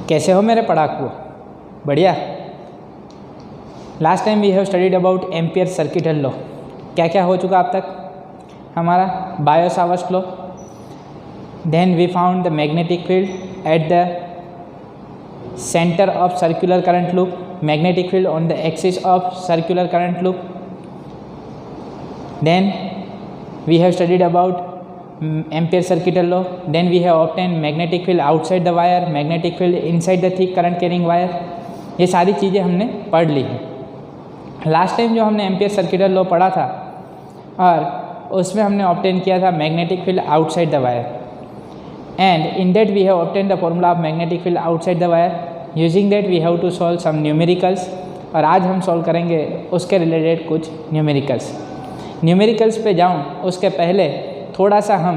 कैसे हो मेरे पढ़ाकू? बढ़िया। Last time we have studied about ampere circuital law. क्या क्या हो चुका अब तक हमारा? Biot Savart's law, then we found the magnetic field at the centre of circular current loop, magnetic field on the axis of circular current loop, then we have studied about ampere circuital law, then we have obtained magnetic field outside the wire, magnetic field inside the thick current carrying wire। ये सारी चीज़ें हमने पढ़ ली हैं। Last time जो हमने ampere circuital law पढ़ा था और उसमें हमने ऑब्टेन किया था magnetic field outside the wire, and in that we have obtain the formula of magnetic field outside the wire. Using that we have to solve some numericals, और आज हम सॉल्व करेंगे उसके रिलेटेड कुछ न्यूमेरिकल्स। न्यूमेरिकल्स पे जाऊं उसके पहले थोड़ा सा हम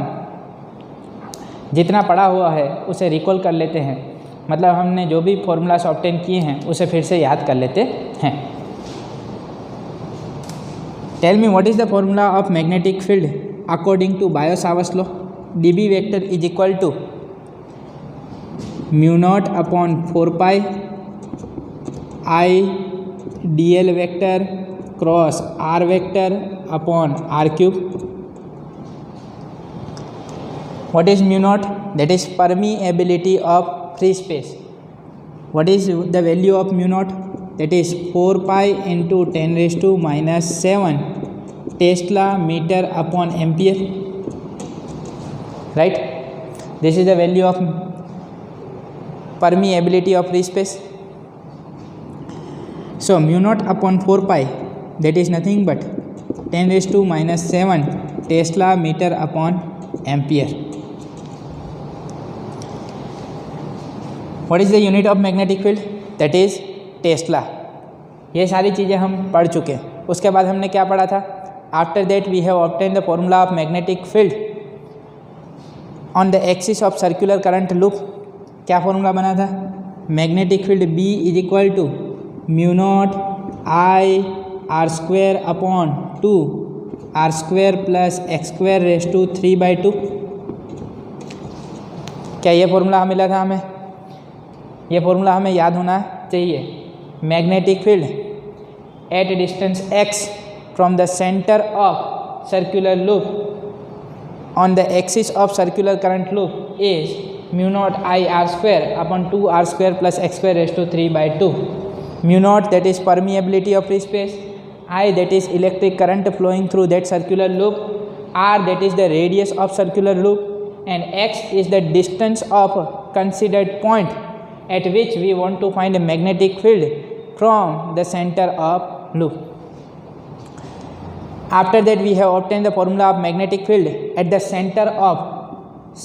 जितना पढ़ा हुआ है उसे रिकॉल कर लेते हैं, मतलब हमने जो भी फॉर्मूलास ऑब्टेन किए हैं उसे फिर से याद कर लेते हैं। Tell me what is the formula of magnetic field according to Biot Savart's law? dB vector is equal to mu naught upon 4 pi I dl vector cross r vector upon r cube. What is mu naught? That is permeability of free space. What is the value of mu naught? That is 4 pi into 10 raised to minus 7 Tesla meter upon ampere. Right? This is the value of permeability of free space. So mu naught upon 4 pi, that is nothing but 10 raised to minus 7 Tesla meter upon ampere. What is the unit of magnetic field? That is Tesla. ये सारी चीज़ें हम पढ़ चुके हैं। उसके बाद हमने क्या पढ़ा था? After that we have obtained the formula of magnetic field on the axis of circular current loop। क्या फॉर्मूला बना था? Magnetic field B is equal to mu naught I R square upon 2 R square plus X square raise to 3/2। क्या ये formula मिला था हमें? ये formula हमें याद होना चाहिए। Magnetic field at distance x from the centre of circular loop on the axis of circular current loop is mu naught I R square upon 2 R square plus X square raise to 3/2। Mu naught that is permeability of free space, I that is electric current flowing through that circular loop, R that is the radius of circular loop, and X is the distance of considered point at which we want to find a magnetic field from the center of loop. After that we have obtained the formula of magnetic field at the center of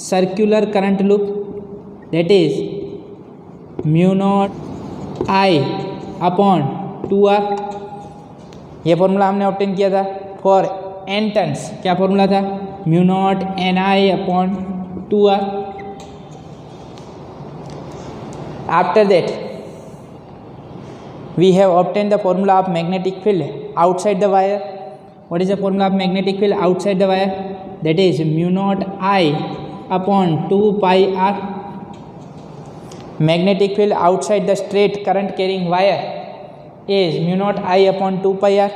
circular current loop, that is mu naught I upon 2r। ये formula हमने obtain किया था for n turns. क्या formula था? Mu naught N I upon 2r। After that we have obtain the formula of magnetic field outside the wire. What is the formula of magnetic field outside the wire? That is mu naught I upon 2 pi r। Magnetic field outside the straight current carrying wire is mu naught I upon 2 pi r.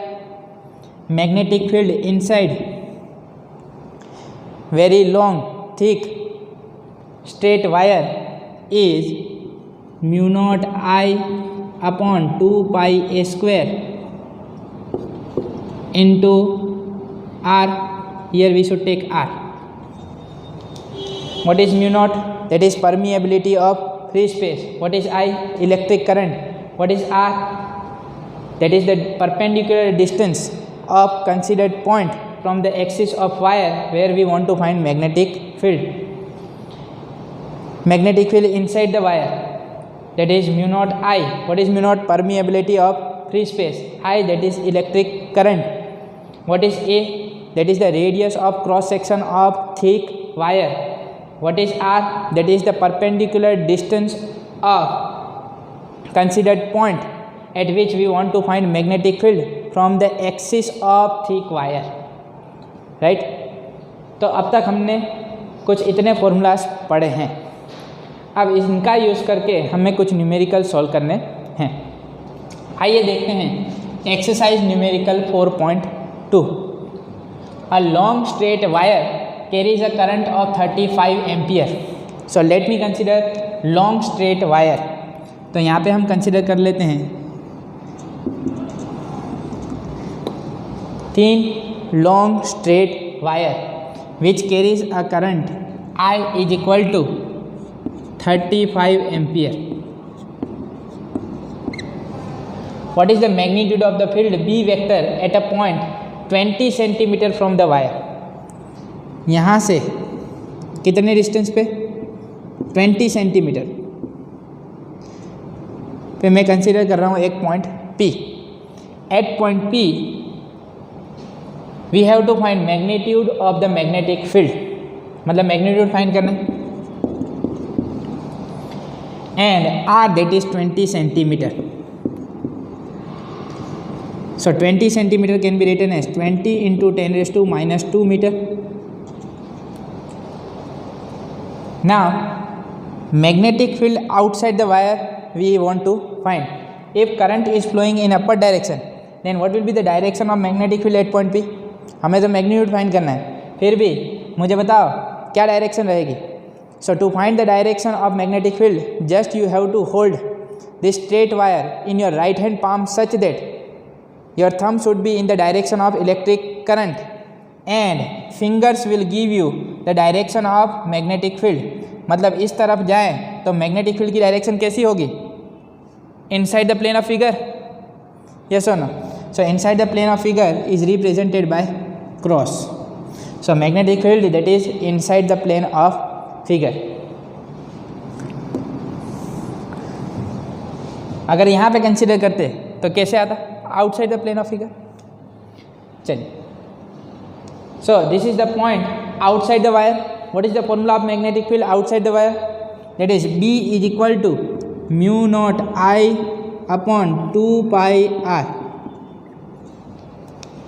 Magnetic field inside very long thick straight wire is mu naught I upon 2 pi a square into r. Here we should take r. What is mu naught? That is permeability of free space. What is I? Electric current. What is R? That is the perpendicular distance of considered point from the axis of wire where we want to find magnetic field. Magnetic field inside the wire, that is mu naught I. What is mu naught? Permeability of free space. I that is electric current. What is A? That is the radius of cross section of thick wire. What is R? That is the perpendicular distance of considered point at which we want to find magnetic field from the axis of thick wire. Right? तो अब तक हमने कुछ इतने formulas पढ़े हैं। अब इनका यूज़ करके हमें कुछ न्यूमेरिकल सॉल्व करने हैं। आइए देखते हैं exercise numerical 4.2। A long straight wire carries a current of 35 ampere. So let me consider long straight wire. तो यहाँ पे हम कंसिडर कर लेते हैं 3 long straight wire which carries a current I is equal to 35 ampere. What is the magnitude of the field B vector at a point 20 centimeter from the wire? यहाँ से कितने डिस्टेंस पे 20 सेंटीमीटर पे मैं consider कर रहा हूँ एक point P. At point P we have to find magnitude of the magnetic field, मतलब मैग्नीट्यूड फाइंड करना है, and R that is 20 centimeter. So 20 centimeter can be written as 20 into 10 raised to minus 2 meter. Now magnetic field outside the wire we want to find. If current is flowing in upward direction, then what will be the direction of magnetic field at point P? हमें तो magnitude find करना है, फिर भी मुझे बताओ क्या direction रहेगी। So to find the direction of magnetic field just you have to hold this straight wire in your right hand palm such that your thumb should be in the direction of electric current and fingers will give you the direction of magnetic field. मतलब इस तरफ जाएं तो magnetic field की direction कैसी होगी, inside the plane of figure, yes और no. So inside the plane of figure is represented by cross. So magnetic field that is inside the plane of figure. अगर यहाँ पे कंसिडर करते तो कैसे आता, outside the plane of figure. चलिए, so this is the point outside the wire. What is the formula of magnetic field outside the wire? That is B is equal to mu naught I upon 2 pi R।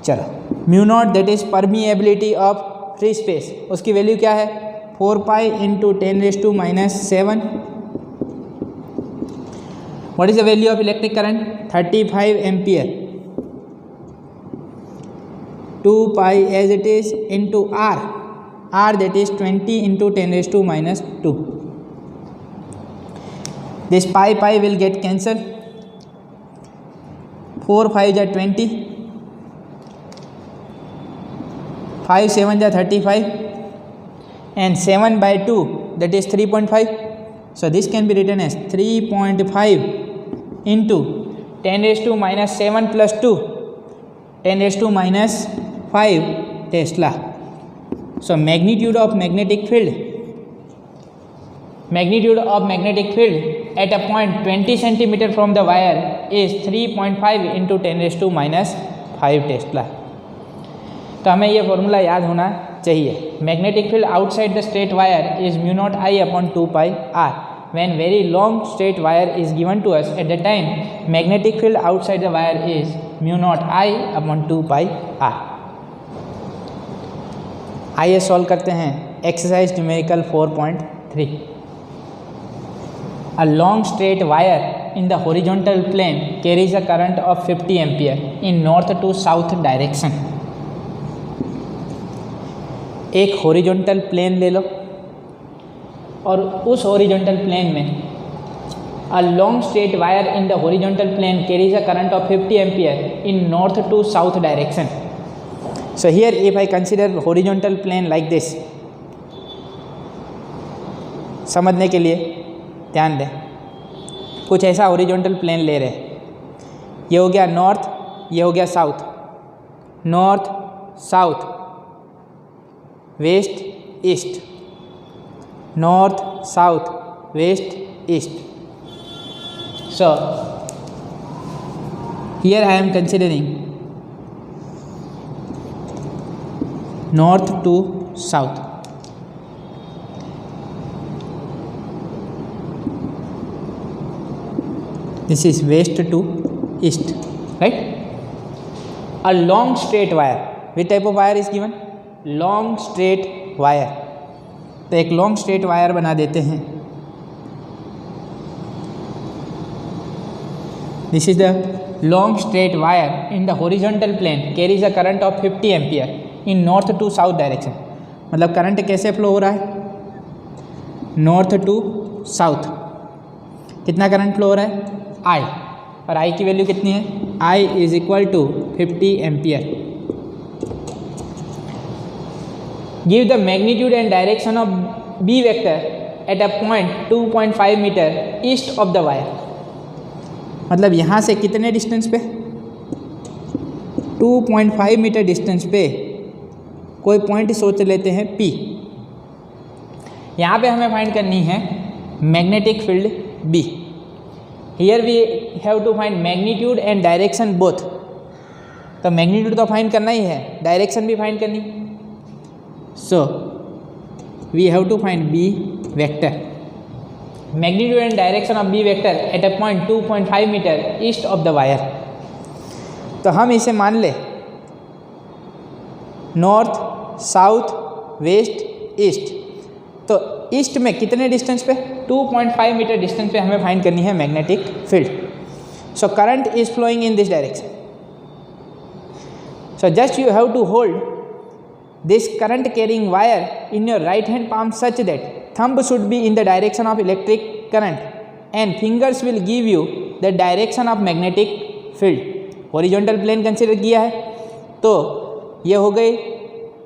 चलो, mu naught that is permeability of free space, उसकी value क्या है 4 pi into 10 raise to minus 7। What is the value of electric current 35 ampere, 2 pi as it is into R that is 20 into 10 raised to minus 2. This pi will get cancelled. 4 5 are 20, 5 7 are 35, and 7 by 2 that is 3.5. So this can be written as 3.5 into 10 raised to minus 7 plus 2, 10 raised to minus 5 Tesla. So magnitude of magnetic field at a point 20 centimeter from the wire is 3.5 into 10 raised to minus 5 Tesla. तो हमें ये formula याद होना चाहिए। Magnetic field outside the straight wire is mu naught I upon 2 pi R. When very long straight wire is given to us, at the time magnetic field outside the wire is mu naught I upon 2 pi R. आइए solve करते हैं exercise numerical 4.3। A long straight wire in the horizontal plane carries a current of 50 ampere in north to south direction. एक horizontal plane ले लो और उस horizontal plane में a long straight wire in the horizontal plane carries a current of 50 ampere in north to south direction. So here if I consider horizontal plane like this, समझने के लिए ध्यान दें, कुछ ऐसा हॉरिजॉन्टल प्लेन ले रहे हैं, ये हो गया नॉर्थ, ये हो गया south, north south west east, north south west east. So here I am considering north to south. This is west to east, right? A long straight wire. Which type of wire is given? Long straight wire. तो एक long straight wire बना देते हैं this is the long straight wire in the horizontal plane carries a current of 50 ampere in north to south direction. मतलब current कैसे flow हो रहा है, नॉर्थ टू साउथ। कितना करंट फ्लो हो रहा है, आई, और आई की वैल्यू कितनी है, I is equal to 50 ampere. Give the magnitude and direction of B vector at a point 2.5 metre east of the wire. मतलब यहाँ से कितने डिस्टेंस पे, 2.5 मीटर डिस्टेंस पे कोई पॉइंट सोच लेते हैं P। यहाँ पे हमें फाइंड करनी है magnetic field B। Here we have to find magnitude and direction both. तो मैग्नीट्यूड तो फाइंड करना ही है, डायरेक्शन भी फाइंड करनी। So we have to find B vector, magnitude and direction of B vector at a point 2.5 metre east of the wire. तो हम इसे मान ले नॉर्थ, साउथ, वेस्ट, ईस्ट। तो ईस्ट में कितने डिस्टेंस पे, 2.5 मीटर डिस्टेंस पे हमें फाइंड करनी है magnetic field. So current is flowing in this direction. So just you have to hold this current carrying wire in your right hand palm such that thumb should be in the direction of electric current and fingers will give you the direction of magnetic field। Horizontal plane consider किया है तो ये हो गई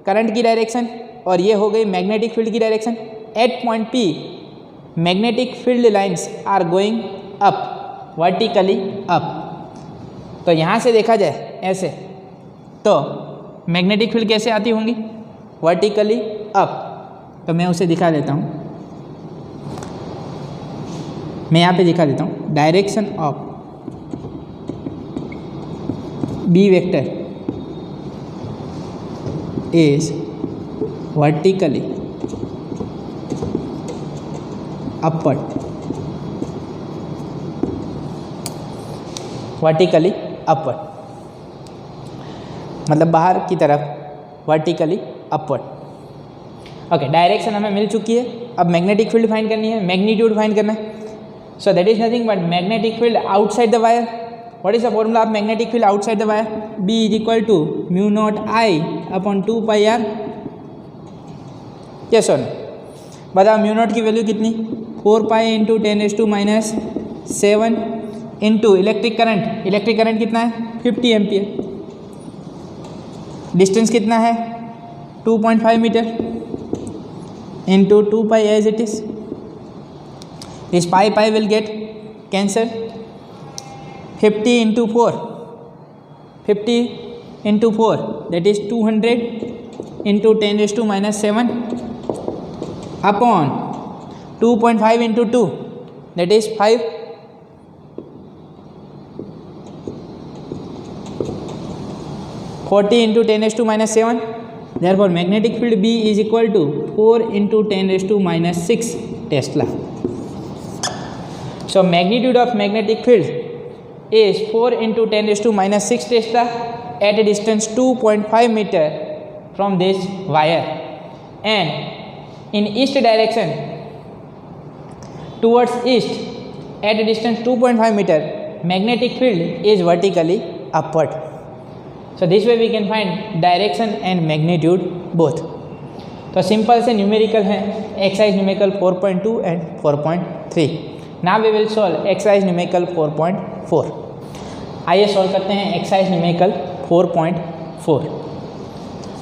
current की direction और ये हो गई मैग्नेटिक फील्ड की direction. At point P magnetic field lines are going up, vertically up. तो यहाँ से देखा जाए ऐसे तो मैग्नेटिक फील्ड कैसे आती होंगी, वर्टिकली अप। तो मैं उसे दिखा देता हूँ, मैं यहाँ पे दिखा देता हूँ। Direction of B vector is vertically upward, vertically upward मतलब बाहर की तरफ, वर्टिकली अपवर्ड। ओके, डायरेक्शन हमें मिल चुकी है। अब मैग्नेटिक फील्ड फाइंड करनी है, मैग्नीट्यूड फाइंड करना है। So that is nothing but magnetic field outside the wire. What is the formula of magnetic field outside the wire, B is equal to mu naught I upon 2 pi R। Yes और no, बताओ mu naught की value कितनी, 4 pi into 10⁻⁷ into electric current. Electric current कितना है, 50 ampere. Distance कितना है, 2.5 metre into 2 pi as it is. This pi will get cancer. 50 into 4, 50 into 4 that is 200 into 10⁻⁷ upon 2.5 into 2 that is 5। into 10⁻⁷, therefore magnetic field B is equal to 4 into 10⁻⁶ Tesla. So magnitude of magnetic field is 4 into 10⁻⁶ Tesla at a distance 2.5 meter from this wire, and in east direction towards east at a distance 2.5 meter magnetic field is vertically upward. So this way we can find direction and magnitude both. तो simple से numerical हैं, exercise numerical 4.2 and 4.3। Now we will solve exercise numerical 4.4। आइए solve करते हैं exercise numerical 4.4।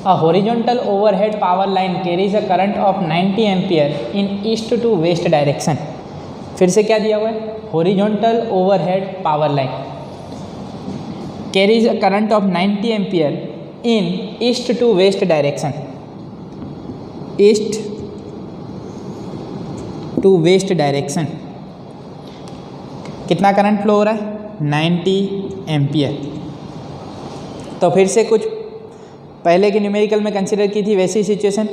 A horizontal overhead power line carries a current of 90 ampere in east to west direction. फिर से क्या दिया हुआ है, horizontal overhead power line carries a current of 90 ampere in east to west direction, east to west direction। कितना current flow हो रहा है, 90 एम्पियर। तो फिर से कुछ पहले के न्यूमेरिकल में कंसिडर की थी वैसी situation,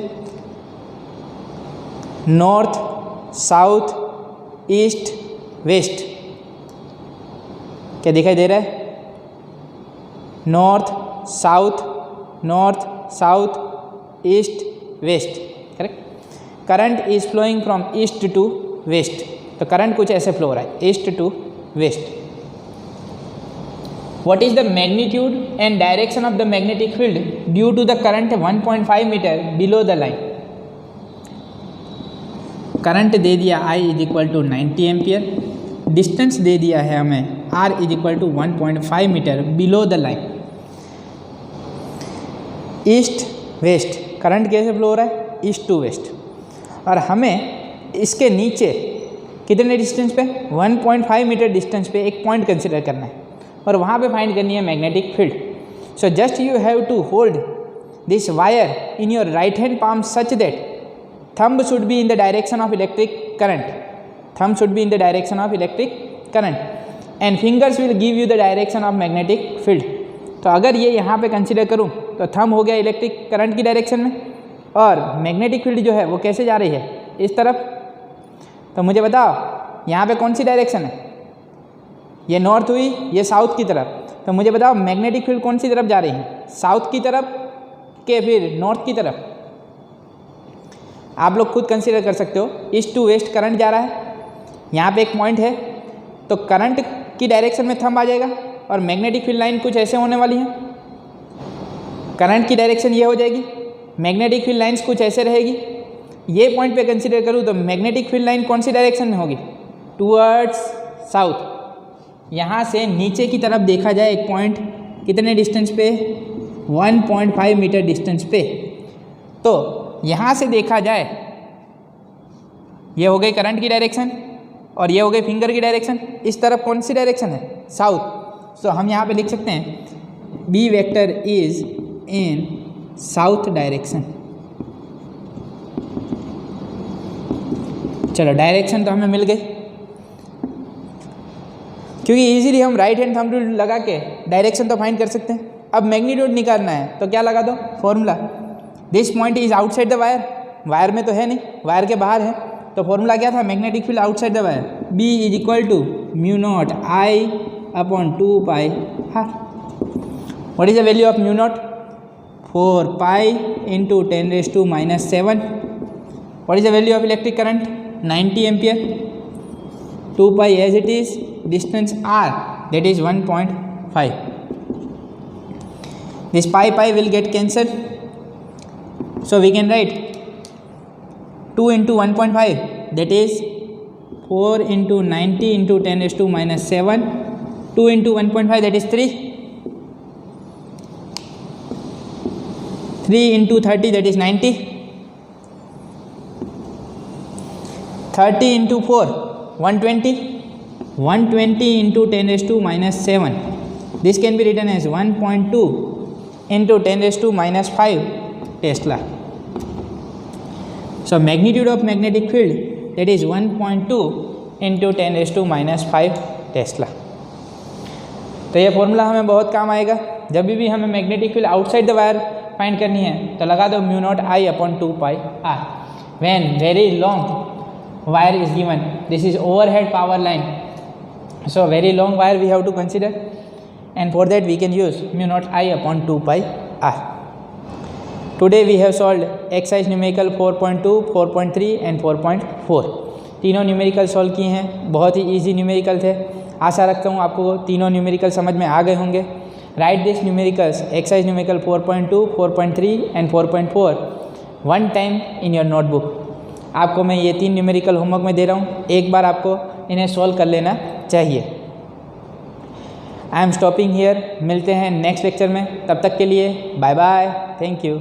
north, south, east, west. क्या दिखाई दे रहा है, north south east west, correct. Current is flowing from east to west. तो करंट कुछ ऐसे फ्लो हो रहा है, east to west. What is the magnitude and direction of the magnetic field due to the current 1.5 metre below the line? Current दे दिया I is equal to 90 ampere, distance दे दिया है हमें R is equal to 1.5 metre below the line. East west current कैसे flow हो रहा है? East to west. और हमें इसके नीचे कितने डिस्टेंस पे? 1.5 मीटर डिस्टेंस पे एक पॉइंट कंसिडर करना है और वहाँ पे फाइंड करनी है magnetic field. So just you have to hold this wire in your right hand palm such that thumb should be in the direction of electric current. Thumb should be in the direction of electric current and fingers will give you the direction of magnetic field. तो अगर ये यहाँ पे consider करूँ तो thumb हो गया electric current की डायरेक्शन में और मैग्नेटिक फील्ड जो है वो कैसे जा रही है? इस तरफ। तो मुझे बताओ यहाँ पे कौन सी डायरेक्शन है? ये नॉर्थ हुई, ये साउथ की तरफ। तो मुझे बताओ मैग्नेटिक फील्ड कौन सी तरफ जा रही है? साउथ की तरफ के फिर नॉर्थ की तरफ? आप लोग खुद कंसीडर कर सकते हो। ईस्ट टू वेस्ट करंट जा रहा है, यहाँ पे एक पॉइंट है, तो करंट की डायरेक्शन में थंब आ जाएगा और मैग्नेटिक फील्ड लाइन कुछ ऐसे होने वाली है। करंट की डायरेक्शन ये हो जाएगी, मैग्नेटिक फील्ड लाइन्स कुछ ऐसे रहेगी। ये पॉइंट पे कंसीडर करूँ तो मैग्नेटिक फील्ड लाइन कौन सी डायरेक्शन में होगी? Towards south. यहाँ से नीचे की तरफ देखा जाए एक पॉइंट कितने डिस्टेंस पे? 1.5 मीटर डिस्टेंस पे। तो यहाँ से देखा जाए ये हो गई करंट की डायरेक्शन और ये हो गई फिंगर की डायरेक्शन। इस तरफ कौन सी डायरेक्शन है? साउथ। सो हम यहाँ पे लिख सकते हैं B vector is in south direction. चलो डायरेक्शन तो हमें मिल गई, क्योंकि इजीली हम राइट हैंड थंब रूल लगा के डायरेक्शन तो फाइंड कर सकते हैं। अब मैग्नीट्यूड निकालना है तो क्या लगा दो? Formula. This point is outside the wire. Wire में तो है नहीं, वायर के बाहर है। तो फॉर्मूला क्या था? Magnetic field outside the wire B is equal to mu naught I upon 2 pi R. What is the value of mu naught? 4 pi into 10⁻⁻⁷। What is the value of electric current? 90 ampere. 2 pi as it is, distance r that is 1.5. This pi will get cancelled, so we can write 2 into 1.5 that is 4 into 90 into 10⁻⁷. 2 into 1.5 that is 3. 3 into 30 that is 90. 30 into 4 120. 120 into 10⁻⁷. This can be written as 1.2 into 10⁻⁵ Tesla. So magnitude of magnetic field that is 1.2 into 10⁻⁵ Tesla. तो ये formula हमें बहुत काम आएगा जब भी हमें magnetic field outside the wire find करनी है। तो लगा दो mu naught I upon 2 pi R. When very long wire is given, this is overhead power line, so very long wire we have to consider, and for that we can use mu naught I upon 2 pi r. Today we have solved exercise numerical 4.2, 4.3 and 4.4. तीनों numerical solve किए हैं, बहुत ही easy numerical थे। आशा रखता हूँ आपको तीनों numerical समझ में आ गए होंगे। Right this numericals exercise numerical 4.2, 4.3 and 4.4 one time in your notebook. आपको मैं ये 3 न्यूमेरिकल होमवर्क में दे रहा हूँ, एक बार आपको इन्हें सॉल्व कर लेना चाहिए। आई एम स्टॉपिंग हियर, मिलते हैं नेक्स्ट लेक्चर में, तब तक के लिए बाय बाय, थैंक यू।